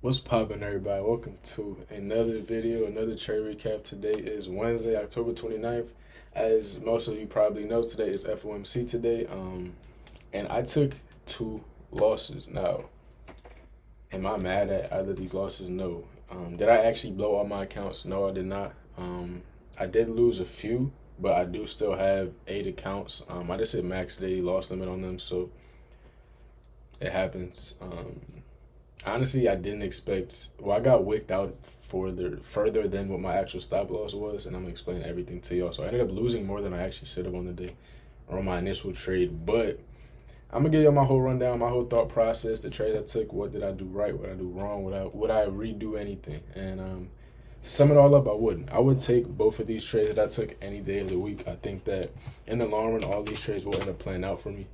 What's poppin', everybody? Welcome to another video, another trade recap. Today is Wednesday, October 29th. As most of you probably know, today is Fomc today. And I took two losses. Now, am I mad at either of these losses? No. Did I actually blow all my accounts? No, I did not. I did lose a few, but I do still have 8 accounts. I just hit max daily loss limit on them, so it happens. Honestly, I didn't expect. Well, I got wicked out further than what my actual stop loss was, and I'm gonna explain everything to y'all. So I ended up losing more than I actually should have on the day, or on my initial trade. But I'm gonna give y'all my whole rundown, my whole thought process, the trades I took, what did I do right, what I do wrong, would I redo anything, and to sum it all up, I wouldn't. I would take both of these trades that I took any day of the week. I think that in the long run, all these trades will end up playing out for me,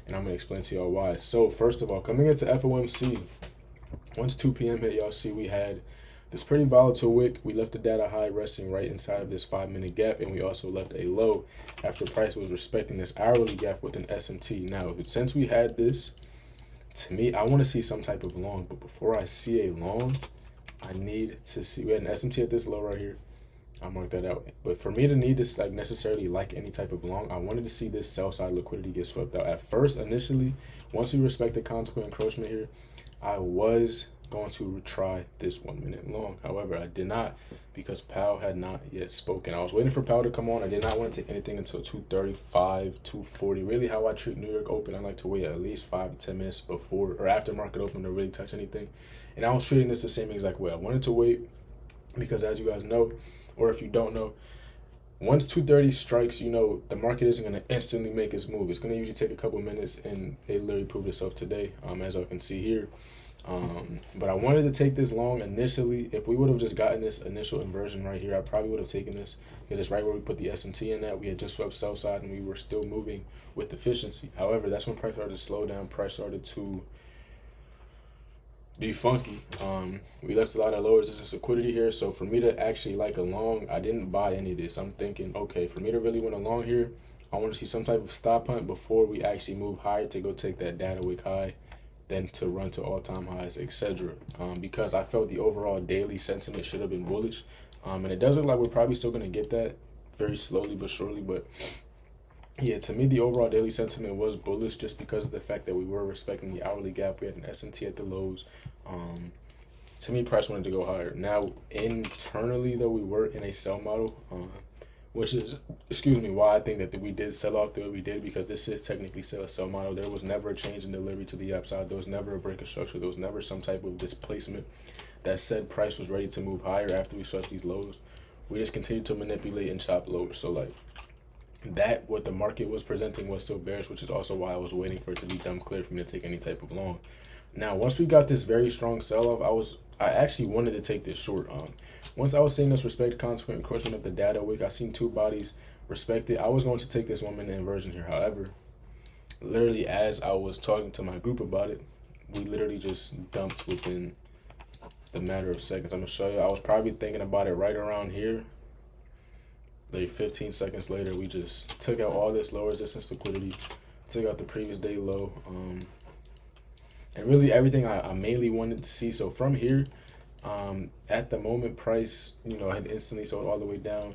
and I'm gonna explain to y'all why. So first of all, coming into FOMC. Once 2 p.m. hit, y'all see we had this pretty volatile wick. We left the data high resting right inside of this 5-minute gap, and we also left a low after price was respecting this hourly gap with an SMT. Now, since we had this, to me, I want to see some type of long, but before I see a long, I need to see, we had an SMT at this low right here. I'll mark that out. But for me to need this necessarily like any type of long, I wanted to see this sell side liquidity get swept out. At first, initially, once we respect the consequent encroachment here, I was going to try this 1 minute long. However, I did not because Powell had not yet spoken. I was waiting for Powell to come on. I did not want to take anything until 2:35, 2:40. Really how I treat New York Open. I like to wait at least 5 to 10 minutes before or after market open to really touch anything. And I was treating this the same exact way. I wanted to wait because as you guys know, or if you don't know, once 2:30 strikes, the market isn't going to instantly make its move. It's going to usually take a couple minutes, and it literally proved itself today, as I can see here. But I wanted to take this long initially. If we would have just gotten this initial inversion right here, I probably would have taken this because it's right where we put the SMT in that. We had just swept sell side, and we were still moving with efficiency. However, that's when price started to slow down. Price started to be funky. We left a lot of low resistance liquidity here. So for me to actually like a long, I didn't buy any of this. I'm thinking, okay, for me to really win a long here, I want to see some type of stop hunt before we actually move higher to go take that data wick high, then to run to all-time highs, etc. Because I felt the overall daily sentiment should have been bullish. And it does look like we're probably still going to get that very slowly but surely. But yeah, to me, the overall daily sentiment was bullish just because of the fact that we were respecting the hourly gap. We had an SMT at the lows. To me, price wanted to go higher. Now, internally, though, we were in a sell model, which is, why I think that we did sell off the way we did, because this is technically still a sell model. There was never a change in delivery to the upside. There was never a break of structure. There was never some type of displacement that said price was ready to move higher after we swept these lows. We just continued to manipulate and chop lower. So, that what the market was presenting was still bearish, which is also why I was waiting for it to be dumb clear for me to take any type of long. Now, once we got this very strong sell-off, I actually wanted to take this short. Once I was seeing us respect consequent encroachment of the data wick, I seen two bodies respect it. I was going to take this 1 minute inversion here. However, literally as I was talking to my group about it, we literally just dumped within the matter of seconds. I'm gonna show you. I was probably thinking about it right around here. Like 15 seconds later, we just took out all this low resistance liquidity, took out the previous day low, and really everything I mainly wanted to see. So from here, at the moment, price, had instantly sold all the way down.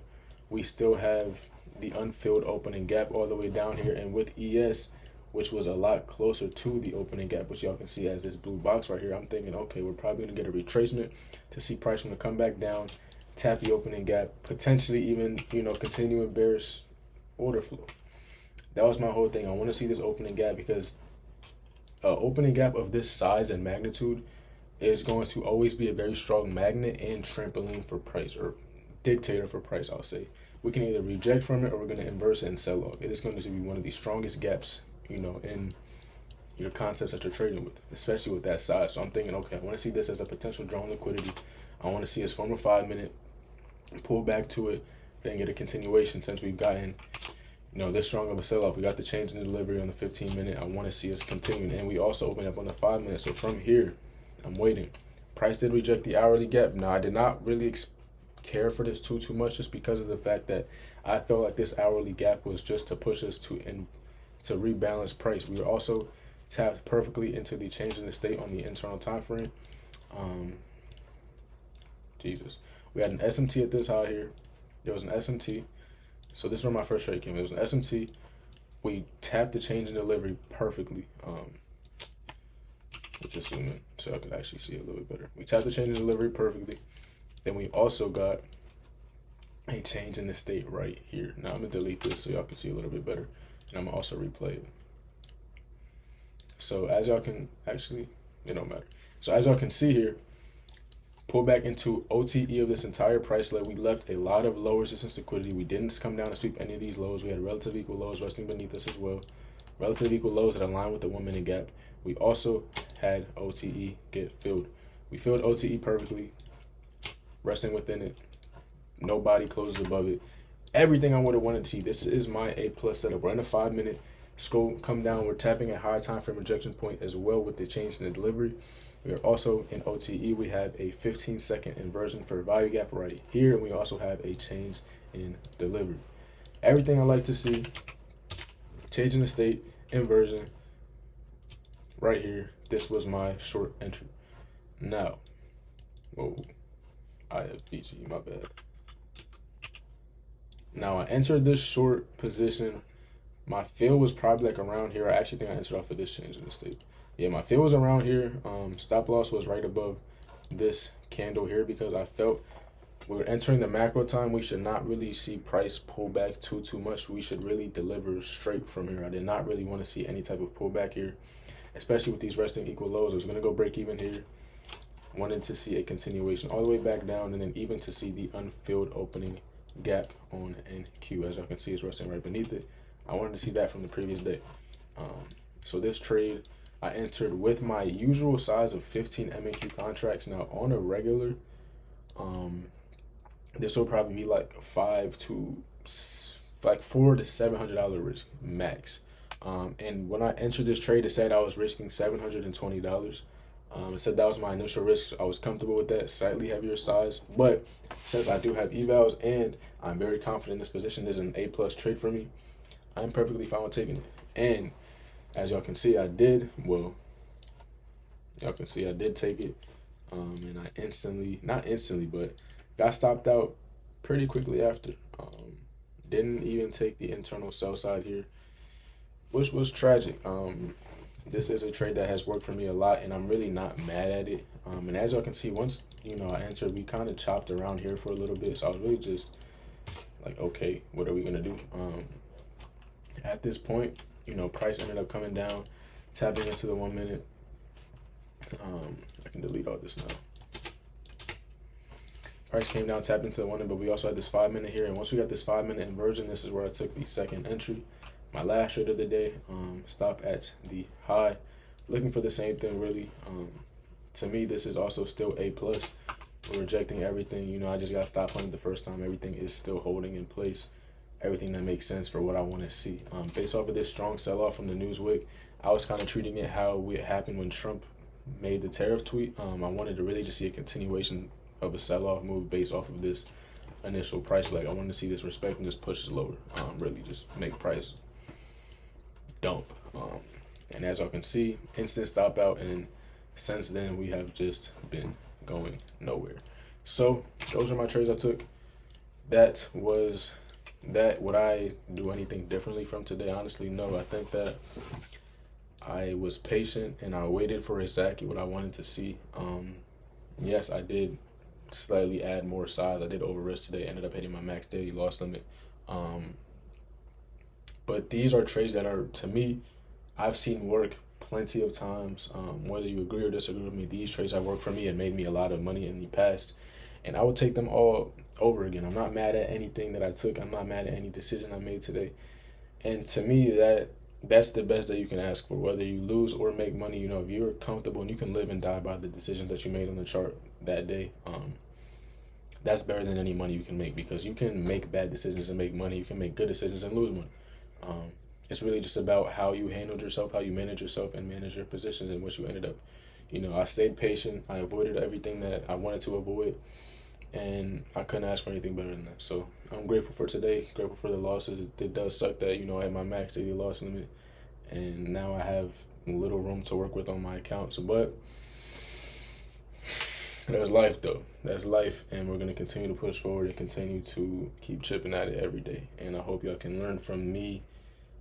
We still have the unfilled opening gap all the way down here, and with ES, which was a lot closer to the opening gap, which y'all can see as this blue box right here, I'm thinking, okay, we're probably gonna get a retracement to see price want to come back down, tap the opening gap, potentially even, continuing bearish order flow. That was my whole thing. I want to see this opening gap because opening gap of this size and magnitude is going to always be a very strong magnet and trampoline for price, or dictator for price, I'll say. We can either reject from it or we're going to inverse it and sell off. It is going to be one of the strongest gaps, in your concepts that you're trading with, especially with that size. So I'm thinking, okay, I want to see this as a potential drawn liquidity. I want to see us form a 5-minute, pull back to it, then get a continuation. Since we've gotten, this strong of a sell-off, we got the change in delivery on the 15-minute. I want to see us continuing, and we also open up on the 5-minute. So from here, I'm waiting. Price did reject the hourly gap. Now, I did not really care for this too much, just because of the fact that I felt like this hourly gap was just to push us to rebalance price. We were also tapped perfectly into the change in the state on the internal time frame. Jesus. We had an SMT at this high here. There was an SMT. So this is where my first trade came. It was an SMT. We tapped the change in delivery perfectly. Let's just zoom in so I could actually see it a little bit better. We tapped the change in delivery perfectly. Then we also got a change in the state right here. Now I'm gonna delete this so y'all can see a little bit better. And I'm gonna also replay it. So as y'all can actually, it don't matter. So as y'all can see here, pull back into OTE of this entire price leg. We left a lot of low resistance liquidity. We didn't come down and sweep any of these lows. We had relative equal lows resting beneath us as well. Relative equal lows that align with the 1 minute gap. We also had OTE get filled. We filled OTE perfectly, resting within it. No body closes above it. Everything I would have wanted to see. This is my A+ setup. We're in a 5 minute. Scroll, come down. We're tapping a high time frame rejection point as well with the change in the delivery. We are also in OTE. We have a 15-second inversion for value gap right here. And we also have a change in delivery. Everything I like to see. Change in the state, inversion. Right here. This was my short entry. Now, whoa, I have BG, my bad. Now I entered this short position. My fill was probably like around here. I actually think I entered off of this change in the state. Yeah, my fill was around here. Stop loss was right above this candle here because I felt we were entering the macro time. We should not really see price pull back too much. We should really deliver straight from here. I did not really want to see any type of pullback here, especially with these resting equal lows. I was going to go break even here. Wanted to see a continuation all the way back down and then even to see the unfilled opening gap on NQ. As y'all can see, it's resting right beneath it. I wanted to see that from the previous day. So this trade I entered with my usual size of 15 MAQ contracts. Now on a regular, this will probably be like $400 to $700 risk max. And when I entered this trade, it said I was risking $720. It said that was my initial risk. I was comfortable with that, slightly heavier size. But since I do have evals and I'm very confident in this position, this is an A+ trade for me. I'm perfectly fine with taking it. And as y'all can see, I did. Well, y'all can see I did take it. And I not instantly, but got stopped out pretty quickly after. Didn't even take the internal sell side here, which was tragic. This is a trade that has worked for me a lot, and I'm really not mad at it. And as y'all can see, once I entered, we kind of chopped around here for a little bit. So I was really just like, okay, what are we gonna do? At this point, price ended up coming down, tapping into the 1 minute. I can delete all this now. Price came down, tapped into the 1 minute, but we also had this 5 minute here. And once we got this 5 minute inversion, this is where I took the second entry. My last trade of the day, stop at the high. Looking for the same thing, really. To me, this is also still A+. We're rejecting everything. I just got stopped on it the first time. Everything is still holding in place. Everything that makes sense for what I want to see. Based off of this strong sell-off from the Newsweek, I was kind of treating it how it happened when Trump made the tariff tweet. I wanted to really just see a continuation of a sell-off move based off of this initial price leg. I wanted to see this respect and just push it lower. Really just make price dump. And as y'all can see, instant stop out, and since then we have just been going nowhere. So those are my trades I took. That was that. Would I do anything differently from today? Honestly, no. I think that I was patient and I waited for exactly what I wanted to see. Yes, I did slightly add more size. I did over risk today, ended up hitting my max daily loss limit. But these are trades that are, to me, I've seen work plenty of times. Whether you agree or disagree with me, these trades have worked for me and made me a lot of money in the past. And I would take them all over again. I'm not mad at anything that I took. I'm not mad at any decision I made today. And to me, that's the best that you can ask for. Whether you lose or make money, if you're comfortable and you can live and die by the decisions that you made on the chart that day, that's better than any money you can make, because you can make bad decisions and make money. You can make good decisions and lose money. It's really just about how you handled yourself, how you manage yourself, and manage your positions and what you ended up. I stayed patient. I avoided everything that I wanted to avoid, and I couldn't ask for anything better than that. So I'm grateful for today, grateful for the losses. It does suck that, I had my max daily loss limit, and now I have little room to work with on my accounts. But That's life, though. That's life, and we're gonna continue to push forward and continue to keep chipping at it every day. And I hope y'all can learn from me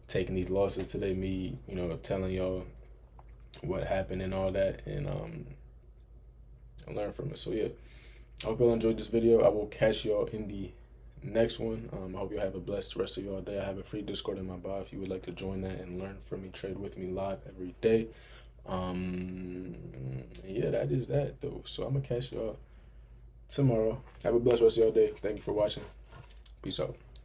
taking these losses today. Me, telling y'all what happened and all that, and learn from it. So yeah, I hope y'all enjoyed this video. I will catch y'all in the next one. I hope y'all have a blessed rest of y'all day. I have a free Discord in my bio if you would like to join that and learn from me, trade with me live every day. Yeah, that is that though. So I'm gonna catch y'all tomorrow. Have a blessed rest of y'all day. Thank you for watching. Peace out.